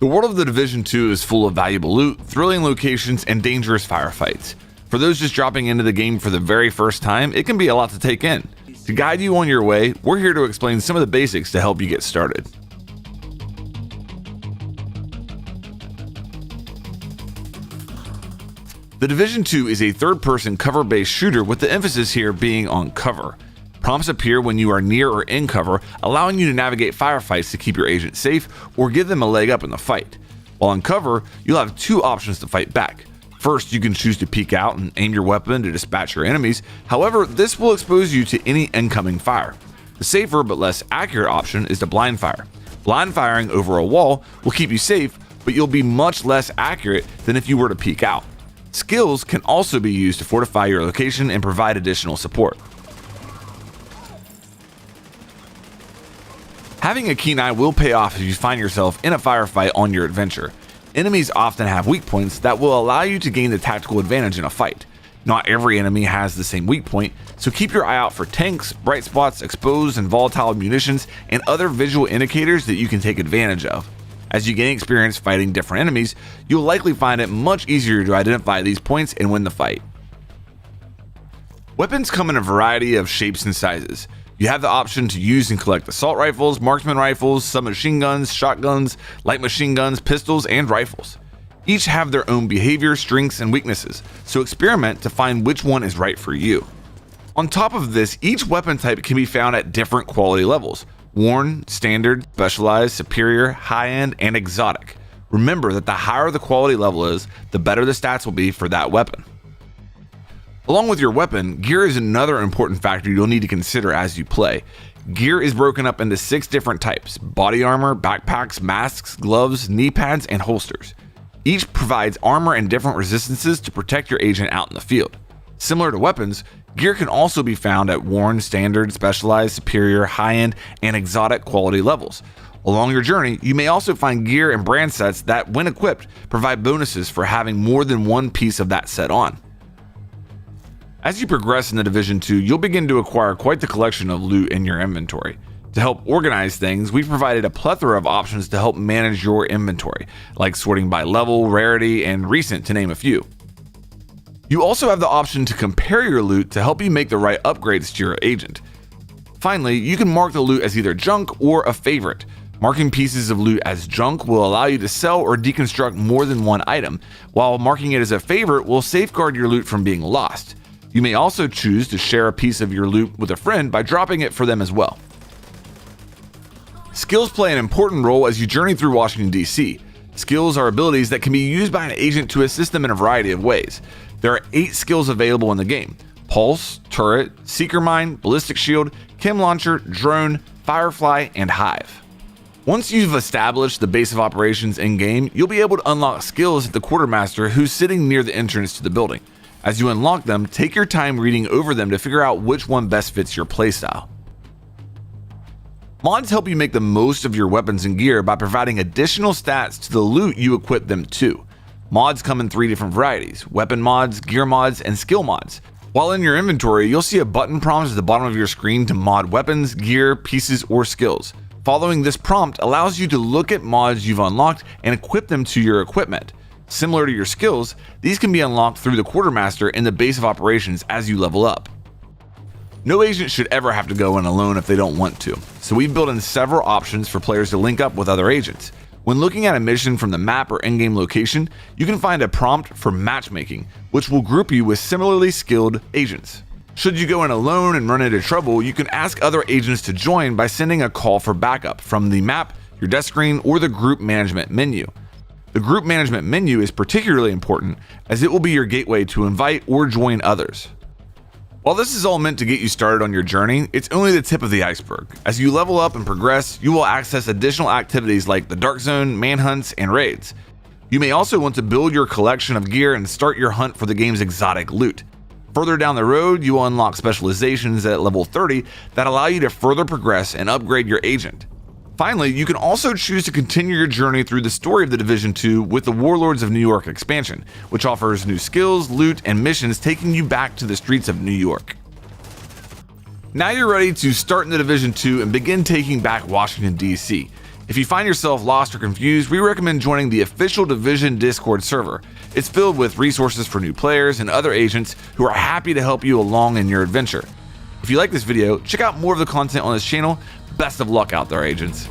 The world of The Division 2 is full of valuable loot, thrilling locations, and dangerous firefights. For those just dropping into the game for the very first time, it can be a lot to take in. To guide you on your way, we're here to explain some of the basics to help you get started. The Division 2 is a third-person cover-based shooter with the emphasis here being on cover. Prompts appear when you are near or in cover, allowing you to navigate firefights to keep your agent safe or give them a leg up in the fight. While in cover, you'll have two options to fight back. First, you can choose to peek out and aim your weapon to dispatch your enemies. However, this will expose you to any incoming fire. The safer but less accurate option is to blind fire. Blind firing over a wall will keep you safe, but you'll be much less accurate than if you were to peek out. Skills can also be used to fortify your location and provide additional support. Having a keen eye will pay off if you find yourself in a firefight on your adventure. Enemies often have weak points that will allow you to gain the tactical advantage in a fight. Not every enemy has the same weak point, so keep your eye out for tanks, bright spots, exposed and volatile munitions, and other visual indicators that you can take advantage of. As you gain experience fighting different enemies, you'll likely find it much easier to identify these points and win the fight. Weapons come in a variety of shapes and sizes. You have the option to use and collect assault rifles, marksman rifles, submachine guns, shotguns, light machine guns, pistols, and rifles. Each have their own behavior, strengths, and weaknesses, so experiment to find which one is right for you. On top of this, each weapon type can be found at different quality levels: worn, standard, specialized, superior, high-end, and exotic. Remember that the higher the quality level is, the better the stats will be for that weapon. Along with your weapon, gear is another important factor you'll need to consider as you play. Gear is broken up into 6 different types: body armor, backpacks, masks, gloves, knee pads, and holsters. Each provides armor and different resistances to protect your agent out in the field. Similar to weapons, gear can also be found at worn, standard, specialized, superior, high-end, and exotic quality levels. Along your journey, you may also find gear and brand sets that, when equipped, provide bonuses for having more than one piece of that set on. As you progress in the Division 2, you'll begin to acquire quite the collection of loot in your inventory. To help organize things, we've provided a plethora of options to help manage your inventory, like sorting by level, rarity, and recent, to name a few. You also have the option to compare your loot to help you make the right upgrades to your agent. Finally, you can mark the loot as either junk or a favorite. Marking pieces of loot as junk will allow you to sell or deconstruct more than one item, while marking it as a favorite will safeguard your loot from being lost. You may also choose to share a piece of your loot with a friend by dropping it for them as well. Skills play an important role as you journey through Washington, D.C. Skills are abilities that can be used by an agent to assist them in a variety of ways. There are 8 skills available in the game: Pulse, Turret, Seeker Mine, Ballistic Shield, Chem Launcher, Drone, Firefly, and Hive. Once you've established the base of operations in-game, you'll be able to unlock skills at the Quartermaster, who's sitting near the entrance to the building. As you unlock them, take your time reading over them to figure out which one best fits your playstyle. Mods help you make the most of your weapons and gear by providing additional stats to the loot you equip them to. Mods come in 3 different varieties: weapon mods, gear mods, and skill mods. While in your inventory, you'll see a button prompt at the bottom of your screen to mod weapons, gear, pieces, or skills. Following this prompt allows you to look at mods you've unlocked and equip them to your equipment. Similar to your skills, these can be unlocked through the Quartermaster in the base of operations as you level up. No agent should ever have to go in alone if they don't want to, so we've built in several options for players to link up with other agents. When looking at a mission from the map or in-game location, you can find a prompt for matchmaking, which will group you with similarly skilled agents. Should you go in alone and run into trouble, you can ask other agents to join by sending a call for backup from the map, your desk screen, or the group management menu. The group management menu is particularly important as it will be your gateway to invite or join others. While this is all meant to get you started on your journey, it's only the tip of the iceberg. As you level up and progress, you will access additional activities like the Dark Zone, manhunts, and raids. You may also want to build your collection of gear and start your hunt for the game's exotic loot. Further down the road, you will unlock specializations at level 30 that allow you to further progress and upgrade your agent. Finally, you can also choose to continue your journey through the story of the Division 2 with the Warlords of New York expansion, which offers new skills, loot, and missions taking you back to the streets of New York. Now you're ready to start in the Division 2 and begin taking back Washington, D.C. If you find yourself lost or confused, we recommend joining the official Division Discord server. It's filled with resources for new players and other agents who are happy to help you along in your adventure. If you like this video, check out more of the content on this channel. Best of luck out there, agents.